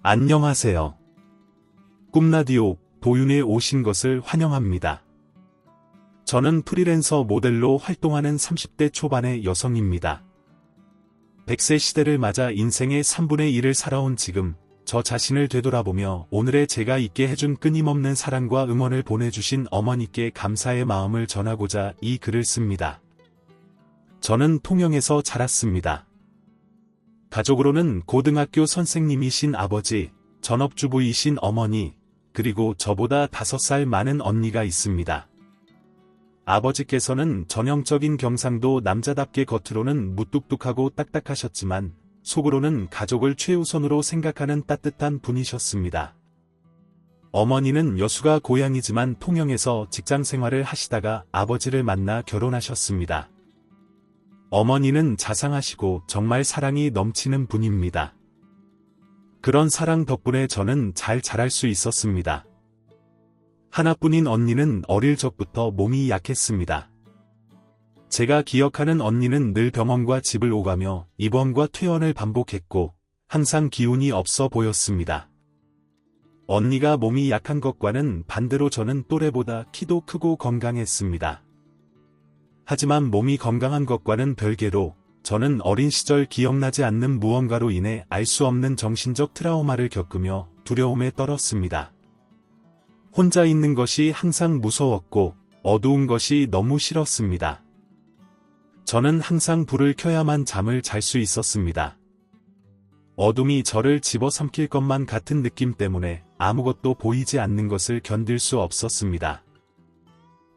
안녕하세요. 꿈라디오 도윤에 오신 것을 환영합니다. 저는 프리랜서 모델로 활동하는 30대 초반의 여성입니다. 100세 시대를 맞아 인생의 3분의 1을 살아온 지금, 저 자신을 되돌아보며 오늘의 제가 있게 해준 끊임없는 사랑과 응원을 보내주신 어머니께 감사의 마음을 전하고자 이 글을 씁니다. 저는 통영에서 자랐습니다. 가족으로는 고등학교 선생님이신 아버지, 전업주부이신 어머니, 그리고 저보다 5살 많은 언니가 있습니다. 아버지께서는 전형적인 경상도 남자답게 겉으로는 무뚝뚝하고 딱딱하셨지만 속으로는 가족을 최우선으로 생각하는 따뜻한 분이셨습니다. 어머니는 여수가 고향이지만 통영에서 직장 생활을 하시다가 아버지를 만나 결혼하셨습니다. 어머니는 자상하시고 정말 사랑이 넘치는 분입니다. 그런 사랑 덕분에 저는 잘 자랄 수 있었습니다. 하나뿐인 언니는 어릴 적부터 몸이 약했습니다. 제가 기억하는 언니는 늘 병원과 집을 오가며 입원과 퇴원을 반복했고 항상 기운이 없어 보였습니다. 언니가 몸이 약한 것과는 반대로 저는 또래보다 키도 크고 건강했습니다. 하지만 몸이 건강한 것과는 별개로 저는 어린 시절 기억나지 않는 무언가로 인해 알 수 없는 정신적 트라우마를 겪으며 두려움에 떨었습니다. 혼자 있는 것이 항상 무서웠고 어두운 것이 너무 싫었습니다. 저는 항상 불을 켜야만 잠을 잘 수 있었습니다. 어둠이 저를 집어삼킬 것만 같은 느낌 때문에 아무것도 보이지 않는 것을 견딜 수 없었습니다.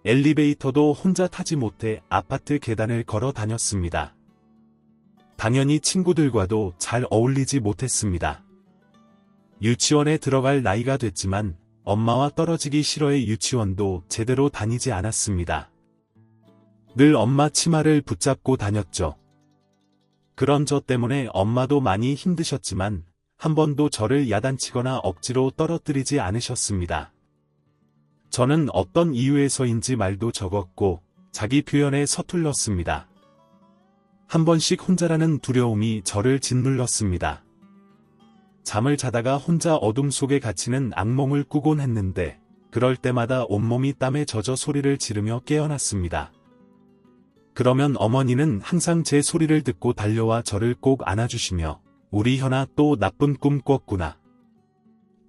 엘리베이터도 혼자 타지 못해 아파트 계단을 걸어 다녔습니다. 당연히 친구들과도 잘 어울리지 못했습니다. 유치원에 들어갈 나이가 됐지만 엄마와 떨어지기 싫어해 유치원도 제대로 다니지 않았습니다. 늘 엄마 치마를 붙잡고 다녔죠. 그런 저 때문에 엄마도 많이 힘드셨지만 한 번도 저를 야단치거나 억지로 떨어뜨리지 않으셨습니다. 저는 어떤 이유에서인지 말도 적었고 자기 표현에 서툴렀습니다. 한 번씩 혼자라는 두려움이 저를 짓눌렀습니다. 잠을 자다가 혼자 어둠 속에 갇히는 악몽을 꾸곤 했는데 그럴 때마다 온몸이 땀에 젖어 소리를 지르며 깨어났습니다. 그러면 어머니는 항상 제 소리를 듣고 달려와 저를 꼭 안아주시며 우리 현아 또 나쁜 꿈 꿨구나.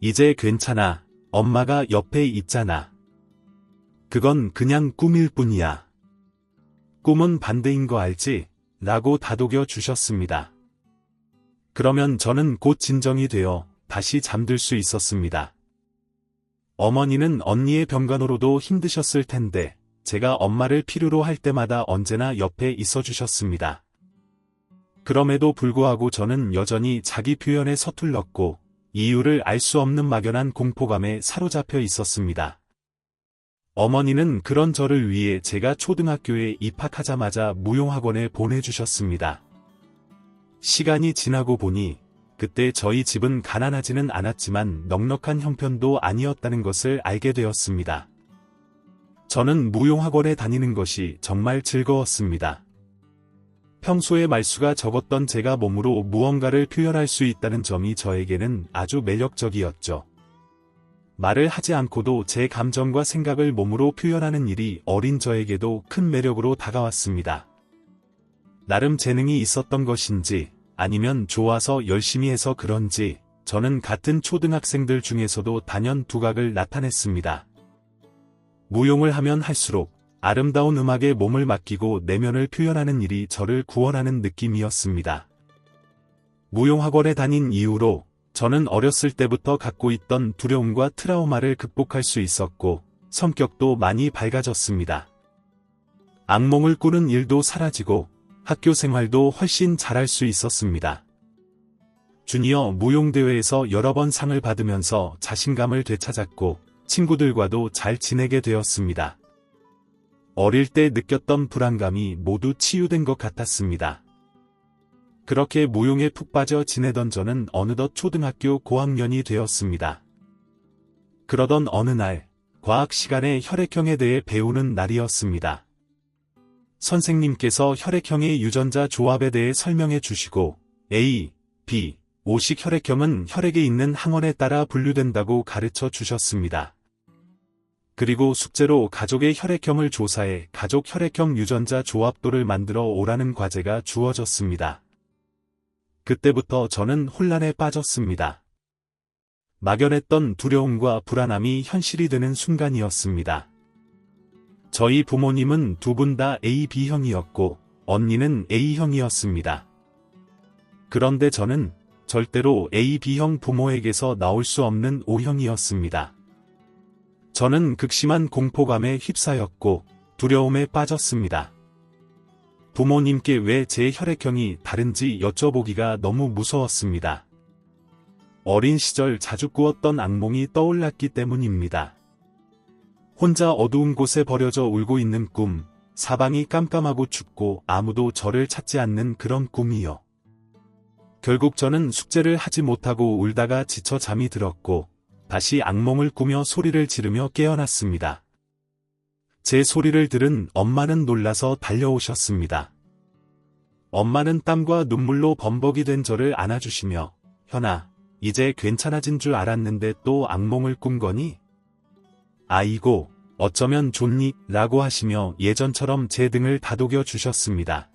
이제 괜찮아. 엄마가 옆에 있잖아. 그건 그냥 꿈일 뿐이야. 꿈은 반대인 거 알지? 라고 다독여 주셨습니다. 그러면 저는 곧 진정이 되어 다시 잠들 수 있었습니다. 어머니는 언니의 병간호로도 힘드셨을 텐데 제가 엄마를 필요로 할 때마다 언제나 옆에 있어 주셨습니다. 그럼에도 불구하고 저는 여전히 자기 표현에 서툴렀고 이유를 알 수 없는 막연한 공포감에 사로잡혀 있었습니다. 어머니는 그런 저를 위해 제가 초등학교에 입학하자마자 무용학원에 보내주셨습니다. 시간이 지나고 보니 그때 저희 집은 가난하지는 않았지만 넉넉한 형편도 아니었다는 것을 알게 되었습니다. 저는 무용학원에 다니는 것이 정말 즐거웠습니다. 평소에 말수가 적었던 제가 몸으로 무언가를 표현할 수 있다는 점이 저에게는 아주 매력적이었죠. 말을 하지 않고도 제 감정과 생각을 몸으로 표현하는 일이 어린 저에게도 큰 매력으로 다가왔습니다. 나름 재능이 있었던 것인지 아니면 좋아서 열심히 해서 그런지 저는 같은 초등학생들 중에서도 단연 두각을 나타냈습니다. 무용을 하면 할수록 아름다운 음악에 몸을 맡기고 내면을 표현하는 일이 저를 구원하는 느낌이었습니다. 무용학원에 다닌 이후로 저는 어렸을 때부터 갖고 있던 두려움과 트라우마를 극복할 수 있었고 성격도 많이 밝아졌습니다. 악몽을 꾸는 일도 사라지고 학교 생활도 훨씬 잘할 수 있었습니다. 주니어 무용대회에서 여러 번 상을 받으면서 자신감을 되찾았고 친구들과도 잘 지내게 되었습니다. 어릴 때 느꼈던 불안감이 모두 치유된 것 같았습니다. 그렇게 무용에 푹 빠져 지내던 저는 어느덧 초등학교 고학년이 되었습니다. 그러던 어느 날, 과학 시간에 혈액형에 대해 배우는 날이었습니다. 선생님께서 혈액형의 유전자 조합에 대해 설명해 주시고 A, B, 오식 혈액형은 혈액에 있는 항원에 따라 분류된다고 가르쳐 주셨습니다. 그리고 숙제로 가족의 혈액형을 조사해 가족 혈액형 유전자 조합도를 만들어 오라는 과제가 주어졌습니다. 그때부터 저는 혼란에 빠졌습니다. 막연했던 두려움과 불안함이 현실이 되는 순간이었습니다. 저희 부모님은 두 분 다 AB형이었고 언니는 A형이었습니다. 그런데 저는 절대로 AB형 부모에게서 나올 수 없는 O형이었습니다. 저는 극심한 공포감에 휩싸였고 두려움에 빠졌습니다. 부모님께 왜 제 혈액형이 다른지 여쭤보기가 너무 무서웠습니다. 어린 시절 자주 꾸었던 악몽이 떠올랐기 때문입니다. 혼자 어두운 곳에 버려져 울고 있는 꿈, 사방이 깜깜하고 춥고 아무도 저를 찾지 않는 그런 꿈이요. 결국 저는 숙제를 하지 못하고 울다가 지쳐 잠이 들었고 다시 악몽을 꾸며 소리를 지르며 깨어났습니다. 제 소리를 들은 엄마는 놀라서 달려오셨습니다. 엄마는 땀과 눈물로 범벅이 된 저를 안아주시며 현아, 이제 괜찮아진 줄 알았는데 또 악몽을 꾼 거니? 아이고, 어쩌면 좋니? 라고 하시며 예전처럼 제 등을 다독여 주셨습니다.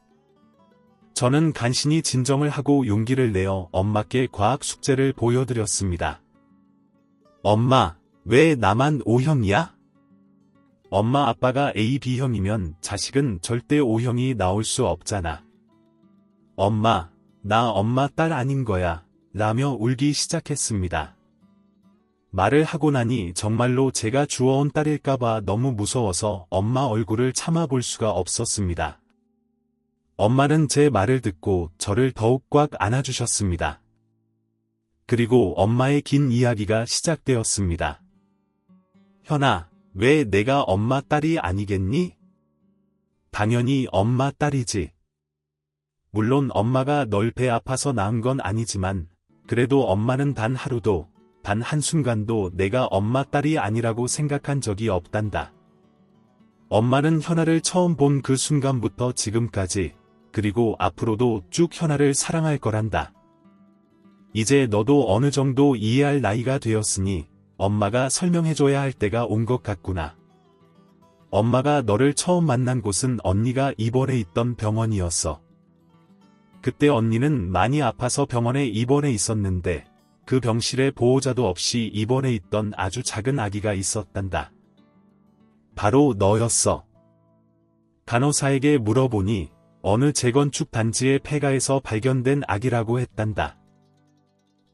저는 간신히 진정을 하고 용기를 내어 엄마께 과학 숙제를 보여드렸습니다. 엄마, 왜 나만 O형이야? 엄마 아빠가 AB형이면 자식은 절대 O형이 나올 수 없잖아. 엄마, 나 엄마 딸 아닌 거야. 라며 울기 시작했습니다. 말을 하고 나니 정말로 제가 주워온 딸일까봐 너무 무서워서 엄마 얼굴을 참아볼 수가 없었습니다. 엄마는 제 말을 듣고 저를 더욱 꽉 안아주셨습니다. 그리고 엄마의 긴 이야기가 시작되었습니다. 현아, 왜 내가 엄마 딸이 아니겠니? 당연히 엄마 딸이지. 물론 엄마가 널 배 아파서 낳은 건 아니지만 그래도 엄마는 단 하루도, 단 한순간도 내가 엄마 딸이 아니라고 생각한 적이 없단다. 엄마는 현아를 처음 본 그 순간부터 지금까지, 그리고 앞으로도 쭉 현아를 사랑할 거란다. 이제 너도 어느 정도 이해할 나이가 되었으니 엄마가 설명해줘야 할 때가 온 것 같구나. 엄마가 너를 처음 만난 곳은 언니가 입원해 있던 병원이었어. 그때 언니는 많이 아파서 병원에 입원해 있었는데 그 병실에 보호자도 없이 입원해 있던 아주 작은 아기가 있었단다. 바로 너였어. 간호사에게 물어보니 어느 재건축 단지의 폐가에서 발견된 아기라고 했단다.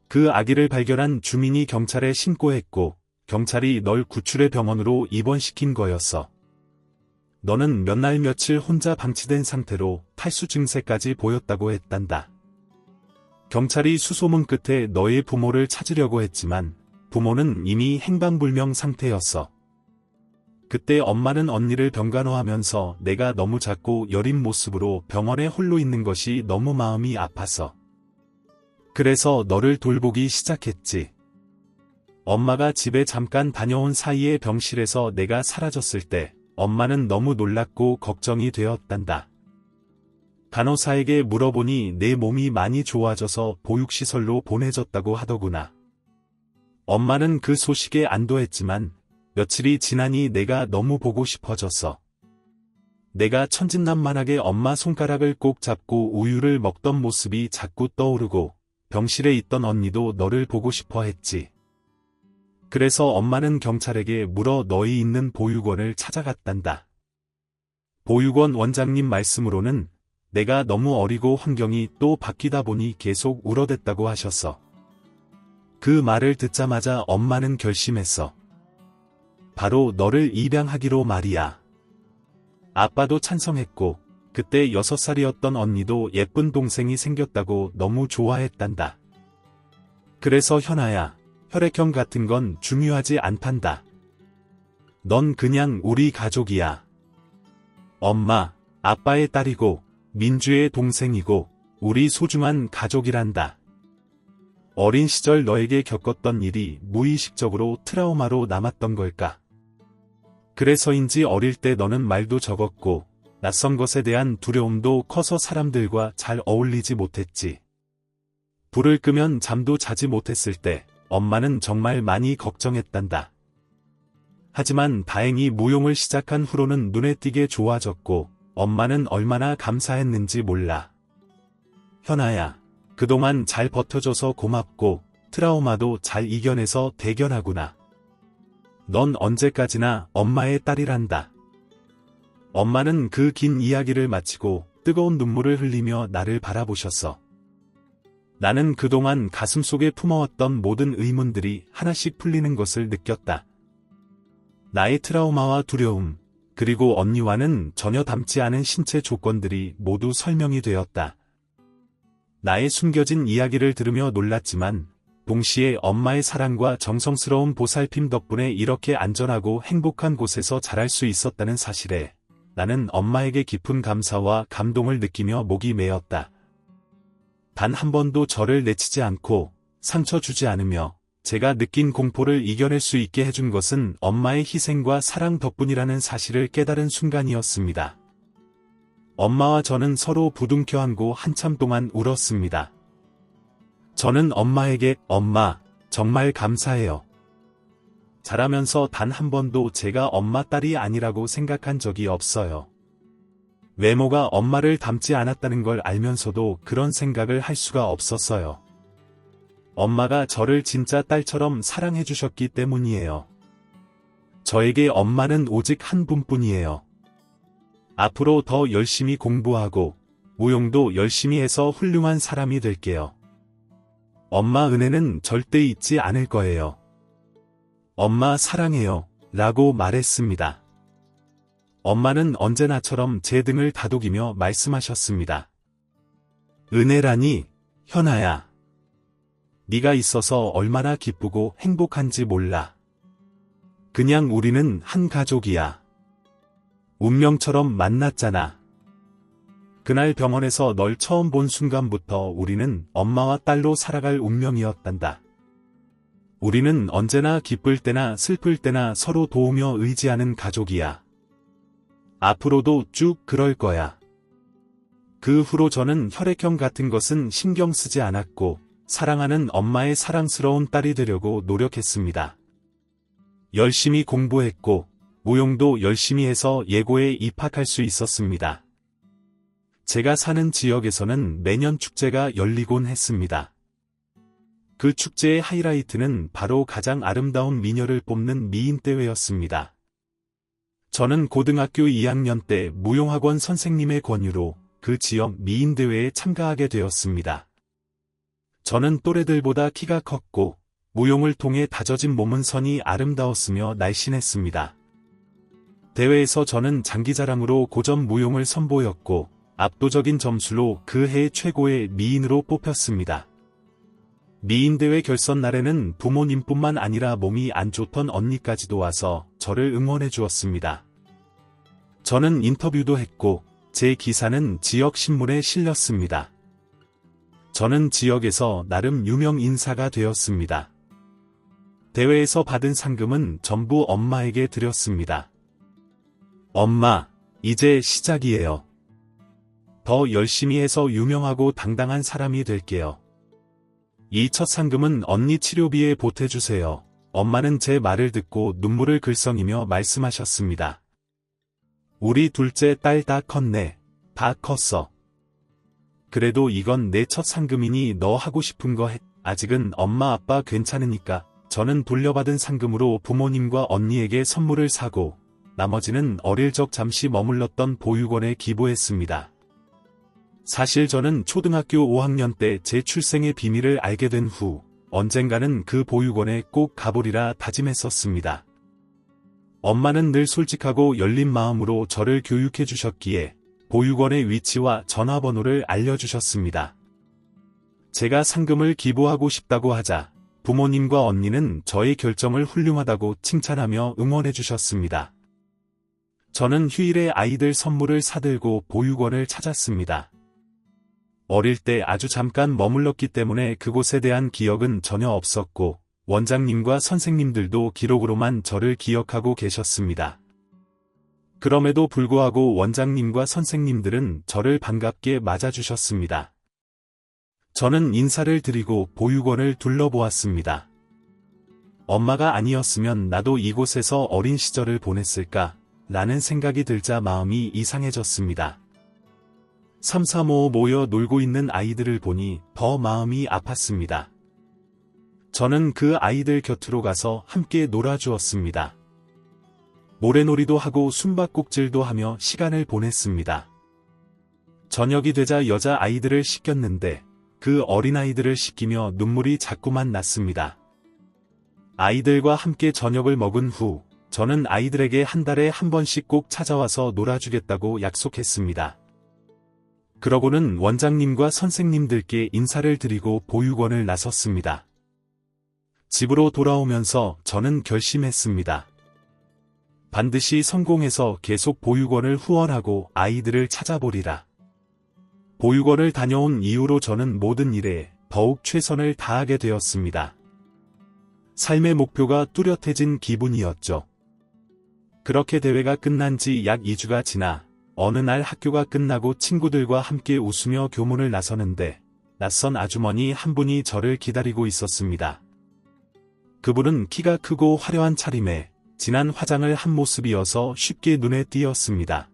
그 아기를 발견한 주민이 경찰에 신고했고 경찰이 널 구출해 병원으로 입원시킨 거였어. 너는 몇 날 며칠 혼자 방치된 상태로 탈수 증세까지 보였다고 했단다. 경찰이 수소문 끝에 너의 부모를 찾으려고 했지만 부모는 이미 행방불명 상태였어. 그때 엄마는 언니를 병간호하면서 내가 너무 작고 여린 모습으로 병원에 홀로 있는 것이 너무 마음이 아파서. 그래서 너를 돌보기 시작했지. 엄마가 집에 잠깐 다녀온 사이에 병실에서 내가 사라졌을 때 엄마는 너무 놀랐고 걱정이 되었단다. 간호사에게 물어보니 내 몸이 많이 좋아져서 보육시설로 보내졌다고 하더구나. 엄마는 그 소식에 안도했지만 며칠이 지나니 내가 너무 보고 싶어졌어. 내가 천진난만하게 엄마 손가락을 꼭 잡고 우유를 먹던 모습이 자꾸 떠오르고 병실에 있던 언니도 너를 보고 싶어 했지. 그래서 엄마는 경찰에게 물어 너희 있는 보육원을 찾아갔단다. 보육원 원장님 말씀으로는 내가 너무 어리고 환경이 또 바뀌다 보니 계속 울어댔다고 하셨어. 그 말을 듣자마자 엄마는 결심했어. 바로 너를 입양하기로 말이야. 아빠도 찬성했고 그때 6살이었던 언니도 예쁜 동생이 생겼다고 너무 좋아했단다. 그래서 현아야, 혈액형 같은 건 중요하지 않단다. 넌 그냥 우리 가족이야. 엄마, 아빠의 딸이고 민주의 동생이고 우리 소중한 가족이란다. 어린 시절 너에게 겪었던 일이 무의식적으로 트라우마로 남았던 걸까? 그래서인지 어릴 때 너는 말도 적었고 낯선 것에 대한 두려움도 커서 사람들과 잘 어울리지 못했지. 불을 끄면 잠도 자지 못했을 때 엄마는 정말 많이 걱정했단다. 하지만 다행히 무용을 시작한 후로는 눈에 띄게 좋아졌고 엄마는 얼마나 감사했는지 몰라. 현아야, 그동안 잘 버텨줘서 고맙고 트라우마도 잘 이겨내서 대견하구나. 넌 언제까지나 엄마의 딸이란다. 엄마는 그 긴 이야기를 마치고 뜨거운 눈물을 흘리며 나를 바라보셨어. 나는 그동안 가슴속에 품어왔던 모든 의문들이 하나씩 풀리는 것을 느꼈다. 나의 트라우마와 두려움, 그리고 언니와는 전혀 닮지 않은 신체 조건들이 모두 설명이 되었다. 나의 숨겨진 이야기를 들으며 놀랐지만 동시에 엄마의 사랑과 정성스러운 보살핌 덕분에 이렇게 안전하고 행복한 곳에서 자랄 수 있었다는 사실에 나는 엄마에게 깊은 감사와 감동을 느끼며 목이 메었다. 단 한 번도 저를 내치지 않고 상처 주지 않으며 제가 느낀 공포를 이겨낼 수 있게 해준 것은 엄마의 희생과 사랑 덕분이라는 사실을 깨달은 순간이었습니다. 엄마와 저는 서로 부둥켜 안고 한참 동안 울었습니다. 저는 엄마에게 엄마, 정말 감사해요. 자라면서 단 한 번도 제가 엄마 딸이 아니라고 생각한 적이 없어요. 외모가 엄마를 닮지 않았다는 걸 알면서도 그런 생각을 할 수가 없었어요. 엄마가 저를 진짜 딸처럼 사랑해 주셨기 때문이에요. 저에게 엄마는 오직 한 분뿐이에요. 앞으로 더 열심히 공부하고 무용도 열심히 해서 훌륭한 사람이 될게요. 엄마 은혜는 절대 잊지 않을 거예요. 엄마 사랑해요. 라고 말했습니다. 엄마는 언제나처럼 제 등을 다독이며 말씀하셨습니다. 은혜라니, 현아야. 네가 있어서 얼마나 기쁘고 행복한지 몰라. 그냥 우리는 한 가족이야. 운명처럼 만났잖아. 그날 병원에서 널 처음 본 순간부터 우리는 엄마와 딸로 살아갈 운명이었단다. 우리는 언제나 기쁠 때나 슬플 때나 서로 도우며 의지하는 가족이야. 앞으로도 쭉 그럴 거야. 그 후로 저는 혈액형 같은 것은 신경 쓰지 않았고 사랑하는 엄마의 사랑스러운 딸이 되려고 노력했습니다. 열심히 공부했고 무용도 열심히 해서 예고에 입학할 수 있었습니다. 제가 사는 지역에서는 매년 축제가 열리곤 했습니다. 그 축제의 하이라이트는 바로 가장 아름다운 미녀를 뽑는 미인대회였습니다. 저는 고등학교 2학년 때 무용학원 선생님의 권유로 그 지역 미인대회에 참가하게 되었습니다. 저는 또래들보다 키가 컸고 무용을 통해 다져진 몸은 선이 아름다웠으며 날씬했습니다. 대회에서 저는 장기자랑으로 고전 무용을 선보였고 압도적인 점수로 그 해 최고의 미인으로 뽑혔습니다. 미인대회 결선 날에는 부모님뿐만 아니라 몸이 안 좋던 언니까지도 와서 저를 응원해 주었습니다. 저는 인터뷰도 했고 제 기사는 지역 신문에 실렸습니다. 저는 지역에서 나름 유명 인사가 되었습니다. 대회에서 받은 상금은 전부 엄마에게 드렸습니다. 엄마, 이제 시작이에요. 더 열심히 해서 유명하고 당당한 사람이 될게요. 이 첫 상금은 언니 치료비에 보태주세요. 엄마는 제 말을 듣고 눈물을 글썽이며 말씀하셨습니다. 우리 둘째 딸 다 컸네. 다 컸어. 그래도 이건 내 첫 상금이니 너 하고 싶은 거 해. 아직은 엄마 아빠 괜찮으니까. 저는 돌려받은 상금으로 부모님과 언니에게 선물을 사고 나머지는 어릴 적 잠시 머물렀던 보육원에 기부했습니다. 사실 저는 초등학교 5학년 때 제 출생의 비밀을 알게 된 후 언젠가는 그 보육원에 꼭 가보리라 다짐했었습니다. 엄마는 늘 솔직하고 열린 마음으로 저를 교육해 주셨기에 보육원의 위치와 전화번호를 알려주셨습니다. 제가 상금을 기부하고 싶다고 하자 부모님과 언니는 저의 결정을 훌륭하다고 칭찬하며 응원해 주셨습니다. 저는 휴일에 아이들 선물을 사들고 보육원을 찾았습니다. 어릴 때 아주 잠깐 머물렀기 때문에 그곳에 대한 기억은 전혀 없었고 원장님과 선생님들도 기록으로만 저를 기억하고 계셨습니다. 그럼에도 불구하고 원장님과 선생님들은 저를 반갑게 맞아주셨습니다. 저는 인사를 드리고 보육원을 둘러보았습니다. 엄마가 아니었으면 나도 이곳에서 어린 시절을 보냈을까? 라는 생각이 들자 마음이 이상해졌습니다. 삼삼오오 모여 놀고 있는 아이들을 보니 더 마음이 아팠습니다. 저는 그 아이들 곁으로 가서 함께 놀아주었습니다. 모래놀이도 하고 숨바꼭질도 하며 시간을 보냈습니다. 저녁이 되자 여자 아이들을 씻겼는데 그 어린아이들을 씻기며 눈물이 자꾸만 났습니다. 아이들과 함께 저녁을 먹은 후 저는 아이들에게 한 달에 한 번씩 꼭 찾아와서 놀아주겠다고 약속했습니다. 그러고는 원장님과 선생님들께 인사를 드리고 보육원을 나섰습니다. 집으로 돌아오면서 저는 결심했습니다. 반드시 성공해서 계속 보육원을 후원하고 아이들을 찾아보리라. 보육원을 다녀온 이후로 저는 모든 일에 더욱 최선을 다하게 되었습니다. 삶의 목표가 뚜렷해진 기분이었죠. 그렇게 대회가 끝난 지 약 2주가 지나 어느 날 학교가 끝나고 친구들과 함께 웃으며 교문을 나서는데 낯선 아주머니 한 분이 저를 기다리고 있었습니다. 그분은 키가 크고 화려한 차림에 진한 화장을 한 모습이어서 쉽게 눈에 띄었습니다.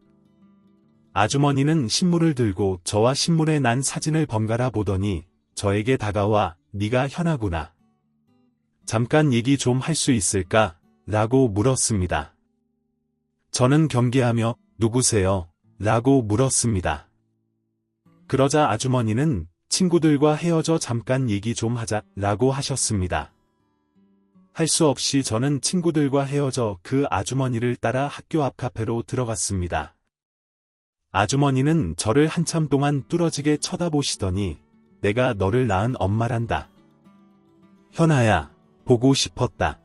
아주머니는 신문을 들고 저와 신문에 난 사진을 번갈아 보더니 저에게 다가와 네가 현아구나. 잠깐 얘기 좀 할 수 있을까? 라고 물었습니다. 저는 경계하며 누구세요? 라고 물었습니다. 그러자 아주머니는 친구들과 헤어져 잠깐 얘기 좀 하자 라고 하셨습니다. 할 수 없이 저는 친구들과 헤어져 그 아주머니를 따라 학교 앞 카페로 들어갔습니다. 아주머니는 저를 한참 동안 뚫어지게 쳐다보시더니 내가 너를 낳은 엄마란다. 현아야, 보고 싶었다.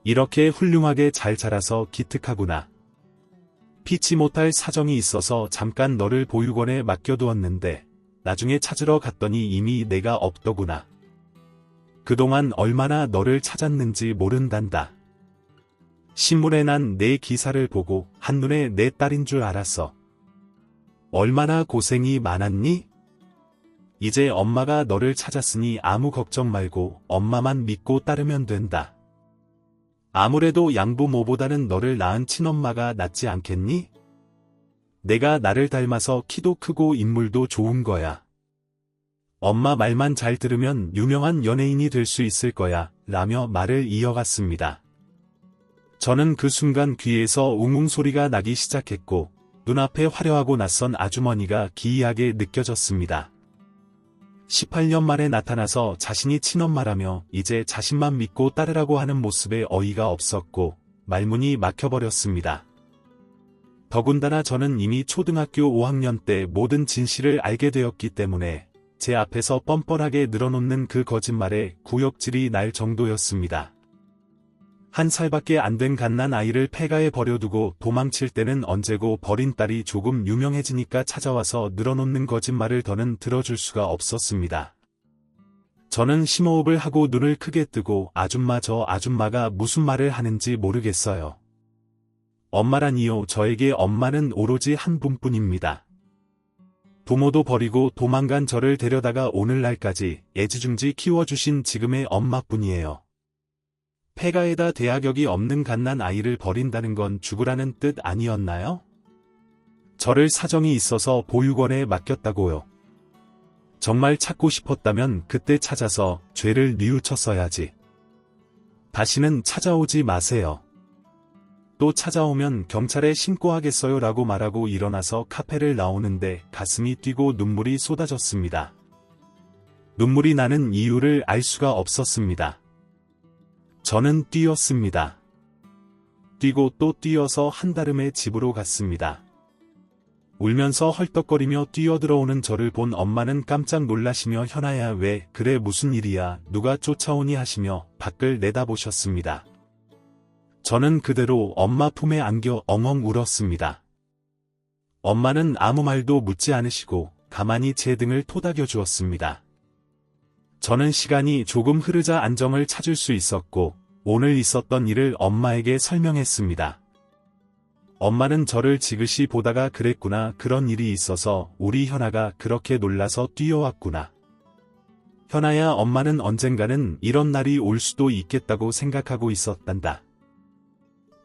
이렇게 훌륭하게 잘 자라서 기특하구나. 피치 못할 사정이 있어서 잠깐 너를 보육원에 맡겨두었는데 나중에 찾으러 갔더니 이미 내가 없더구나. 그동안 얼마나 너를 찾았는지 모른단다. 신문에 난 내 기사를 보고 한눈에 내 딸인 줄 알았어. 얼마나 고생이 많았니? 이제 엄마가 너를 찾았으니 아무 걱정 말고 엄마만 믿고 따르면 된다. 아무래도 양부모보다는 너를 낳은 친엄마가 낫지 않겠니? 내가 나를 닮아서 키도 크고 인물도 좋은 거야. 엄마 말만 잘 들으면 유명한 연예인이 될 수 있을 거야. 라며 말을 이어갔습니다. 저는 그 순간 귀에서 웅웅 소리가 나기 시작했고 눈앞에 화려하고 낯선 아주머니가 기이하게 느껴졌습니다. 18년 만에 나타나서 자신이 친엄마라며 이제 자신만 믿고 따르라고 하는 모습에 어이가 없었고 말문이 막혀버렸습니다. 더군다나 저는 이미 초등학교 5학년 때 모든 진실을 알게 되었기 때문에 제 앞에서 뻔뻔하게 늘어놓는 그 거짓말에 구역질이 날 정도였습니다. 1살밖에 안 된 갓난 아이를 폐가에 버려두고 도망칠 때는 언제고 버린 딸이 조금 유명해지니까 찾아와서 늘어놓는 거짓말을 더는 들어줄 수가 없었습니다. 저는 심호흡을 하고 눈을 크게 뜨고 아줌마 저 아줌마가 무슨 말을 하는지 모르겠어요. 엄마라니요. 저에게 엄마는 오로지 한 분뿐입니다. 부모도 버리고 도망간 저를 데려다가 오늘날까지 애지중지 키워주신 지금의 엄마뿐이에요. 폐가에다 대학역이 없는 갓난 아이를 버린다는 건 죽으라는 뜻 아니었나요? 저를 사정이 있어서 보육원에 맡겼다고요. 정말 찾고 싶었다면 그때 찾아서 죄를 뉘우쳤어야지. 다시는 찾아오지 마세요. 또 찾아오면 경찰에 신고하겠어요 라고 말하고 일어나서 카페를 나오는데 가슴이 뛰고 눈물이 쏟아졌습니다. 눈물이 나는 이유를 알 수가 없었습니다. 저는 뛰었습니다. 뛰고 또 뛰어서 한달음에 집으로 갔습니다. 울면서 헐떡거리며 뛰어들어오는 저를 본 엄마는 깜짝 놀라시며 현아야 왜 그래 무슨 일이야 누가 쫓아오니 하시며 밖을 내다보셨습니다. 저는 그대로 엄마 품에 안겨 엉엉 울었습니다. 엄마는 아무 말도 묻지 않으시고 가만히 제 등을 토닥여 주었습니다. 저는 시간이 조금 흐르자 안정을 찾을 수 있었고 오늘 있었던 일을 엄마에게 설명했습니다. 엄마는 저를 지그시 보다가 그랬구나. 그런 일이 있어서 우리 현아가 그렇게 놀라서 뛰어왔구나. 현아야, 엄마는 언젠가는 이런 날이 올 수도 있겠다고 생각하고 있었단다.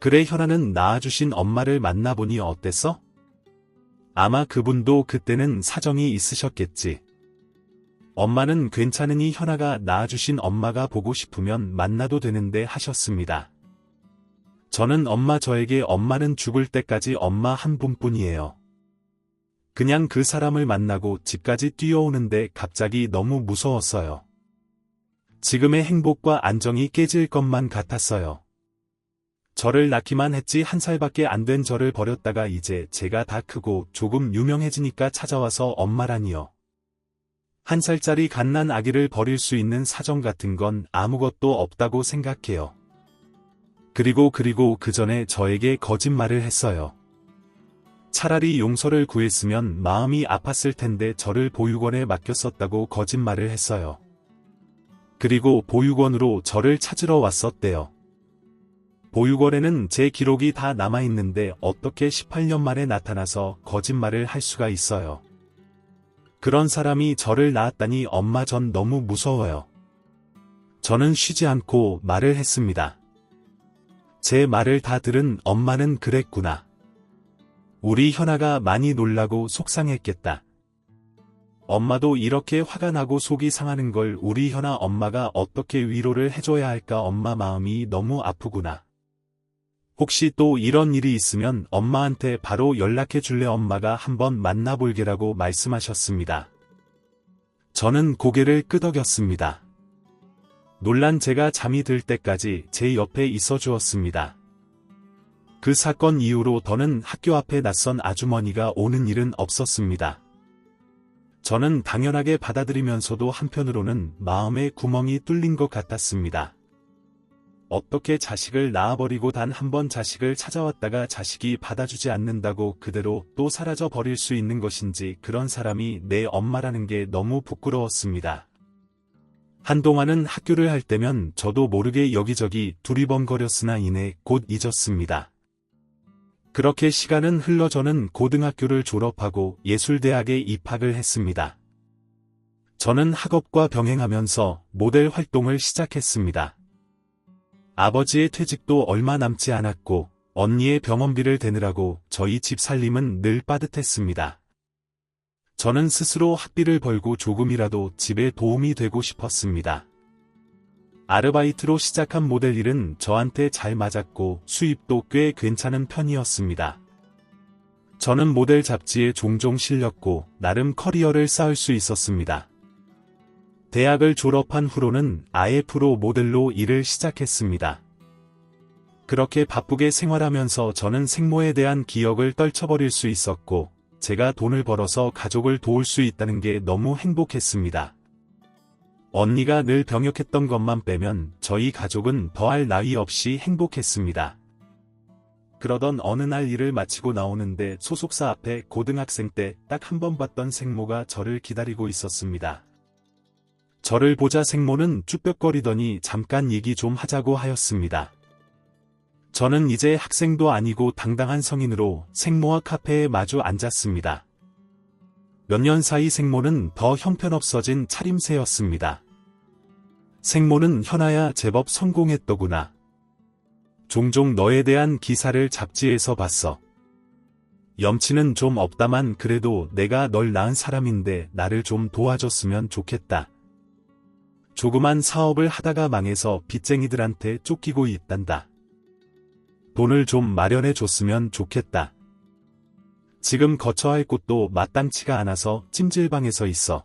그래, 현아는 낳아주신 엄마를 만나보니 어땠어? 아마 그분도 그때는 사정이 있으셨겠지. 엄마는 괜찮으니 현아가 낳아주신 엄마가 보고 싶으면 만나도 되는데 하셨습니다. 저는 저에게 엄마는 죽을 때까지 엄마 한 분뿐이에요. 그냥 그 사람을 만나고 집까지 뛰어오는데 갑자기 너무 무서웠어요. 지금의 행복과 안정이 깨질 것만 같았어요. 저를 낳기만 했지 1살밖에 안 된 저를 버렸다가 이제 제가 다 크고 조금 유명해지니까 찾아와서 엄마라니요. 1살짜리 갓난 아기를 버릴 수 있는 사정 같은 건 아무것도 없다고 생각해요. 그리고 그 전에 저에게 거짓말을 했어요. 차라리 용서를 구했으면 마음이 아팠을 텐데 저를 보육원에 맡겼었다고 거짓말을 했어요. 그리고 보육원으로 저를 찾으러 왔었대요. 보육원에는 제 기록이 다 남아있는데 어떻게 18년 만에 나타나서 거짓말을 할 수가 있어요. 그런 사람이 저를 낳았다니 엄마, 전 너무 무서워요. 저는 쉬지 않고 말을 했습니다. 제 말을 다 들은 엄마는 그랬구나. 우리 현아가 많이 놀라고 속상했겠다. 엄마도 이렇게 화가 나고 속이 상하는 걸 우리 현아 엄마가 어떻게 위로를 해줘야 할까. 엄마 마음이 너무 아프구나. 혹시 또 이런 일이 있으면 엄마한테 바로 연락해 줄래? 엄마가 한번 만나볼게라고 말씀하셨습니다. 저는 고개를 끄덕였습니다. 놀란 제가 잠이 들 때까지 제 옆에 있어 주었습니다. 그 사건 이후로 더는 학교 앞에 낯선 아주머니가 오는 일은 없었습니다. 저는 당연하게 받아들이면서도 한편으로는 마음에 구멍이 뚫린 것 같았습니다. 어떻게 자식을 낳아버리고 단 한 번 자식을 찾아왔다가 자식이 받아주지 않는다고 그대로 또 사라져 버릴 수 있는 것인지, 그런 사람이 내 엄마라는 게 너무 부끄러웠습니다. 한동안은 학교를 할 때면 저도 모르게 여기저기 두리번거렸으나 이내 곧 잊었습니다. 그렇게 시간은 흘러 저는 고등학교를 졸업하고 예술대학에 입학을 했습니다. 저는 학업과 병행하면서 모델 활동을 시작했습니다. 아버지의 퇴직도 얼마 남지 않았고 언니의 병원비를 대느라고 저희 집 살림은 늘 빠듯했습니다. 저는 스스로 학비를 벌고 조금이라도 집에 도움이 되고 싶었습니다. 아르바이트로 시작한 모델 일은 저한테 잘 맞았고 수입도 꽤 괜찮은 편이었습니다. 저는 모델 잡지에 종종 실렸고 나름 커리어를 쌓을 수 있었습니다. 대학을 졸업한 후로는 아예 프로 모델로 일을 시작했습니다. 그렇게 바쁘게 생활하면서 저는 생모에 대한 기억을 떨쳐버릴 수 있었고, 제가 돈을 벌어서 가족을 도울 수 있다는 게 너무 행복했습니다. 언니가 늘 병역했던 것만 빼면 저희 가족은 더할 나위 없이 행복했습니다. 그러던 어느 날 일을 마치고 나오는데 소속사 앞에 고등학생 때 딱 한 번 봤던 생모가 저를 기다리고 있었습니다. 저를 보자 생모는 쭈뼛거리더니 잠깐 얘기 좀 하자고 하였습니다. 저는 이제 학생도 아니고 당당한 성인으로 생모와 카페에 마주 앉았습니다. 몇 년 사이 생모는 더 형편없어진 차림새였습니다. 생모는 현아야, 제법 성공했더구나. 종종 너에 대한 기사를 잡지에서 봤어. 염치는 좀 없다만 그래도 내가 널 낳은 사람인데 나를 좀 도와줬으면 좋겠다. 조그만 사업을 하다가 망해서 빚쟁이들한테 쫓기고 있단다. 돈을 좀 마련해 줬으면 좋겠다. 지금 거처 할 곳도 마땅치가 않아서 찜질방에서 있어.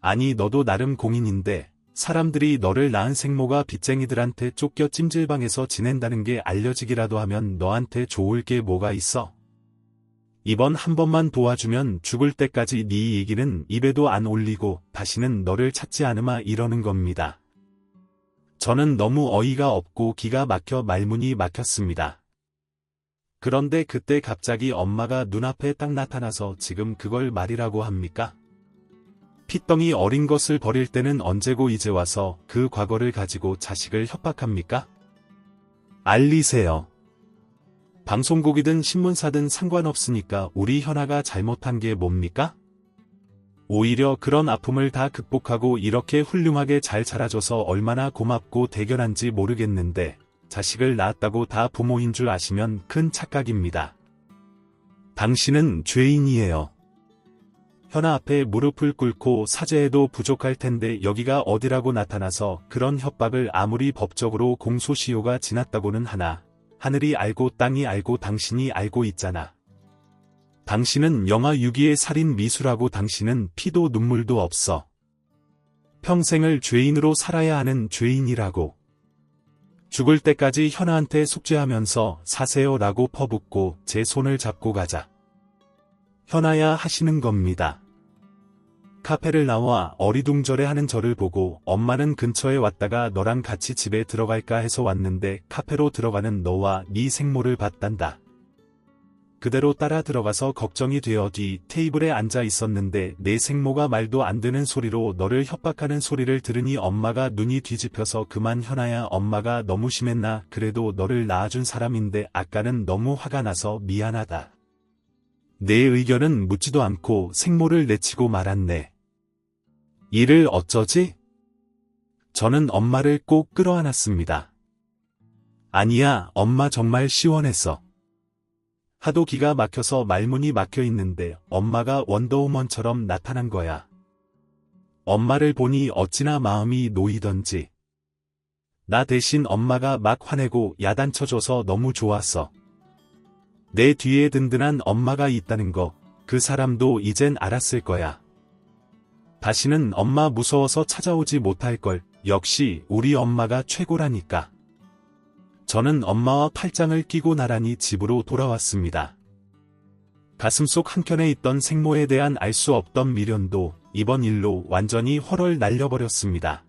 아니, 너도 나름 공인인데 사람들이 너를 낳은 생모가 빚쟁이들한테 쫓겨 찜질방에서 지낸다는 게 알려지기라도 하면 너한테 좋을 게 뭐가 있어? 이번 한 번만 도와주면 죽을 때까지 네 얘기는 입에도 안 올리고 다시는 너를 찾지 않으마 이러는 겁니다. 저는 너무 어이가 없고 기가 막혀 말문이 막혔습니다. 그런데 그때 갑자기 엄마가 눈앞에 딱 나타나서 지금 그걸 말이라고 합니까? 핏덩이 어린 것을 버릴 때는 언제고 이제 와서 그 과거를 가지고 자식을 협박합니까? 알리세요. 방송국이든 신문사든 상관없으니까 우리 현아가 잘못한 게 뭡니까? 오히려 그런 아픔을 다 극복하고 이렇게 훌륭하게 잘 자라줘서 얼마나 고맙고 대견한지 모르겠는데 자식을 낳았다고 다 부모인 줄 아시면 큰 착각입니다. 당신은 죄인이에요. 현아 앞에 무릎을 꿇고 사죄해도 부족할 텐데 여기가 어디라고 나타나서 그런 협박을 아무리 법적으로 공소시효가 지났다고는 하나. 하늘이 알고 땅이 알고 당신이 알고 있잖아. 당신은 영하 6.2의 살인 미수라고 당신은 피도 눈물도 없어. 평생을 죄인으로 살아야 하는 죄인이라고. 죽을 때까지 현아한테 숙죄하면서 사세요 라고 퍼붓고 제 손을 잡고 가자. 현아야 하시는 겁니다. 카페를 나와 어리둥절해 하는 저를 보고 엄마는 근처에 왔다가 너랑 같이 집에 들어갈까 해서 왔는데 카페로 들어가는 너와 네 생모를 봤단다. 그대로 따라 들어가서 걱정이 되어 뒤 테이블에 앉아 있었는데 내 생모가 말도 안 되는 소리로 너를 협박하는 소리를 들으니 엄마가 눈이 뒤집혀서 그만 현아야 엄마가 너무 심했나 그래도 너를 낳아준 사람인데 아까는 너무 화가 나서 미안하다. 내 의견은 묻지도 않고 생모를 내치고 말았네. 이를 어쩌지? 저는 엄마를 꼭 끌어안았습니다. 아니야, 엄마 정말 시원했어. 하도 기가 막혀서 말문이 막혀 있는데 엄마가 원더우먼처럼 나타난 거야. 엄마를 보니 어찌나 마음이 놓이던지. 나 대신 엄마가 막 화내고 야단쳐줘서 너무 좋았어. 내 뒤에 든든한 엄마가 있다는 거, 그 사람도 이젠 알았을 거야. 다시는 엄마 무서워서 찾아오지 못할걸. 역시 우리 엄마가 최고라니까. 저는 엄마와 팔짱을 끼고 나란히 집으로 돌아왔습니다. 가슴속 한켠에 있던 생모에 대한 알 수 없던 미련도 이번 일로 완전히 헐헐 날려버렸습니다.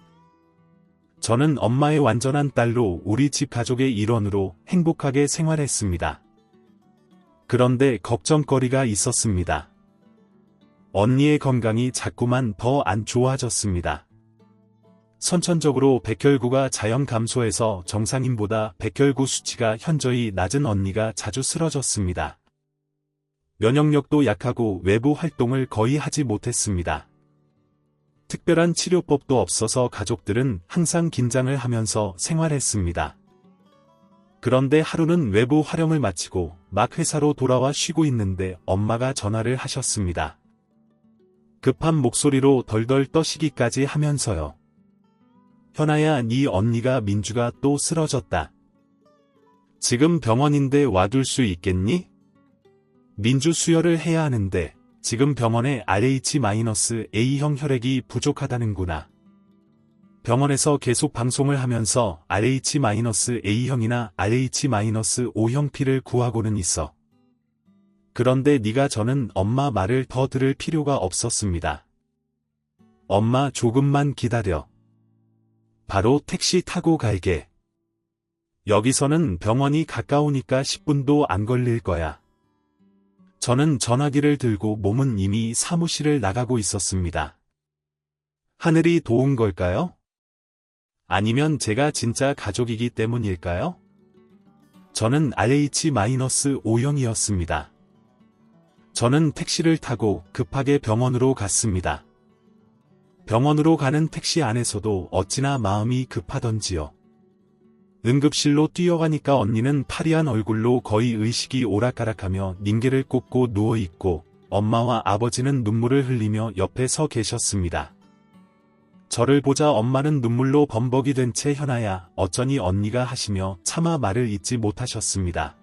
저는 엄마의 완전한 딸로 우리 집 가족의 일원으로 행복하게 생활했습니다. 그런데 걱정거리가 있었습니다. 언니의 건강이 자꾸만 더 안 좋아졌습니다. 선천적으로 백혈구가 자연 감소해서 정상인보다 백혈구 수치가 현저히 낮은 언니가 자주 쓰러졌습니다. 면역력도 약하고 외부 활동을 거의 하지 못했습니다. 특별한 치료법도 없어서 가족들은 항상 긴장을 하면서 생활했습니다. 그런데 하루는 외부 활용을 마치고 막 회사로 돌아와 쉬고 있는데 엄마가 전화를 하셨습니다. 급한 목소리로 덜덜 떠시기까지 하면서요. 현아야, 네 언니가 민주가 또 쓰러졌다. 지금 병원인데 와둘 수 있겠니? 민주 수혈을 해야 하는데 지금 병원에 RH-A형 혈액이 부족하다는구나. 병원에서 계속 방송을 하면서 RH-A형이나 RH-O형 피를 구하고는 있어. 그런데 네가 저는 엄마 말을 더 들을 필요가 없었습니다. 엄마 조금만 기다려. 바로 택시 타고 갈게. 여기서는 병원이 가까우니까 10분도 안 걸릴 거야. 저는 전화기를 들고 몸은 이미 사무실을 나가고 있었습니다. 하늘이 도운 걸까요? 아니면 제가 진짜 가족이기 때문일까요? 저는 RH-O형이었습니다. 저는 택시를 타고 급하게 병원으로 갔습니다. 병원으로 가는 택시 안에서도 어찌나 마음이 급하던지요. 응급실로 뛰어가니까 언니는 파리한 얼굴로 거의 의식이 오락가락하며 닝게를 꽂고 누워있고 엄마와 아버지는 눈물을 흘리며 옆에 서 계셨습니다. 저를 보자 엄마는 눈물로 범벅이 된 채 현아야 어쩌니 언니가 하시며 차마 말을 잇지 못하셨습니다.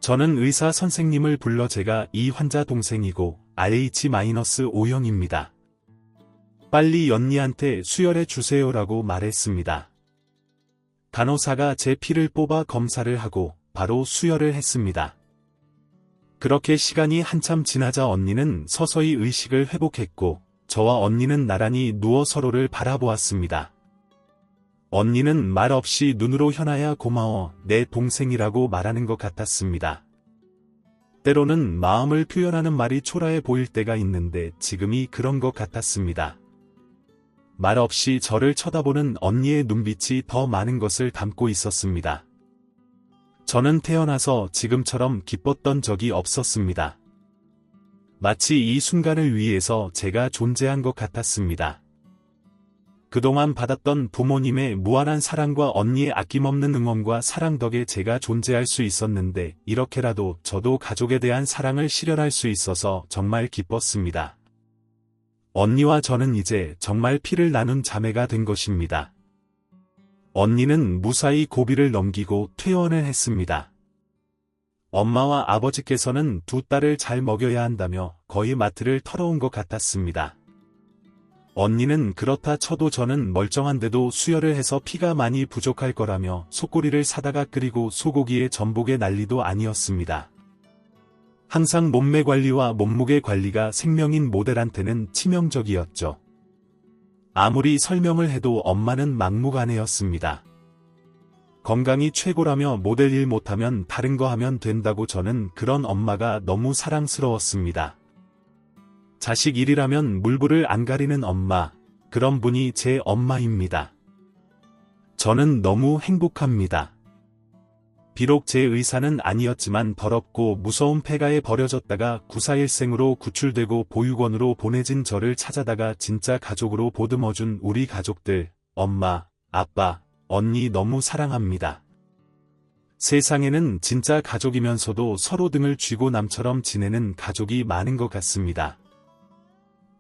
저는 의사 선생님을 불러 제가 이 환자 동생이고 RH-O형입니다. 빨리 언니한테 수혈해 주세요라고 말했습니다. 간호사가 제 피를 뽑아 검사를 하고 바로 수혈을 했습니다. 그렇게 시간이 한참 지나자 언니는 서서히 의식을 회복했고 저와 언니는 나란히 누워 서로를 바라보았습니다. 언니는 말 없이 눈으로 현아야 고마워 내 동생이라고 말하는 것 같았습니다. 때로는 마음을 표현하는 말이 초라해 보일 때가 있는데 지금이 그런 것 같았습니다. 말 없이 저를 쳐다보는 언니의 눈빛이 더 많은 것을 담고 있었습니다. 저는 태어나서 지금처럼 기뻤던 적이 없었습니다. 마치 이 순간을 위해서 제가 존재한 것 같았습니다. 그동안 받았던 부모님의 무한한 사랑과 언니의 아낌없는 응원과 사랑 덕에 제가 존재할 수 있었는데 이렇게라도 저도 가족에 대한 사랑을 실현할 수 있어서 정말 기뻤습니다. 언니와 저는 이제 정말 피를 나눈 자매가 된 것입니다. 언니는 무사히 고비를 넘기고 퇴원을 했습니다. 엄마와 아버지께서는 두 딸을 잘 먹여야 한다며 거의 마트를 털어온 것 같았습니다. 언니는 그렇다 쳐도 저는 멀쩡한데도 수혈을 해서 피가 많이 부족할 거라며 속꼬리를 사다가 끓이고 소고기에 전복에 난리도 아니었습니다. 항상 몸매 관리와 몸무게 관리가 생명인 모델한테는 치명적이었죠. 아무리 설명을 해도 엄마는 막무가내였습니다. 건강이 최고라며 모델 일 못하면 다른 거 하면 된다고 저는 그런 엄마가 너무 사랑스러웠습니다. 자식 일이라면 물불을 안 가리는 엄마, 그런 분이 제 엄마입니다. 저는 너무 행복합니다. 비록 제 의사는 아니었지만 더럽고 무서운 폐가에 버려졌다가 구사일생으로 구출되고 보육원으로 보내진 저를 찾아다가 진짜 가족으로 보듬어준 우리 가족들, 엄마, 아빠, 언니 너무 사랑합니다. 세상에는 진짜 가족이면서도 서로 등을 쥐고 남처럼 지내는 가족이 많은 것 같습니다.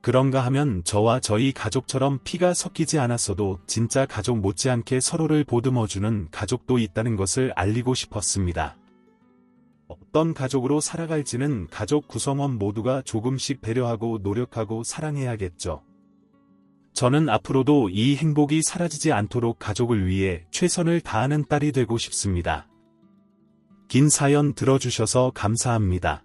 그런가 하면 저와 저희 가족처럼 피가 섞이지 않았어도 진짜 가족 못지않게 서로를 보듬어주는 가족도 있다는 것을 알리고 싶었습니다. 어떤 가족으로 살아갈지는 가족 구성원 모두가 조금씩 배려하고 노력하고 사랑해야겠죠. 저는 앞으로도 이 행복이 사라지지 않도록 가족을 위해 최선을 다하는 딸이 되고 싶습니다. 긴 사연 들어주셔서 감사합니다.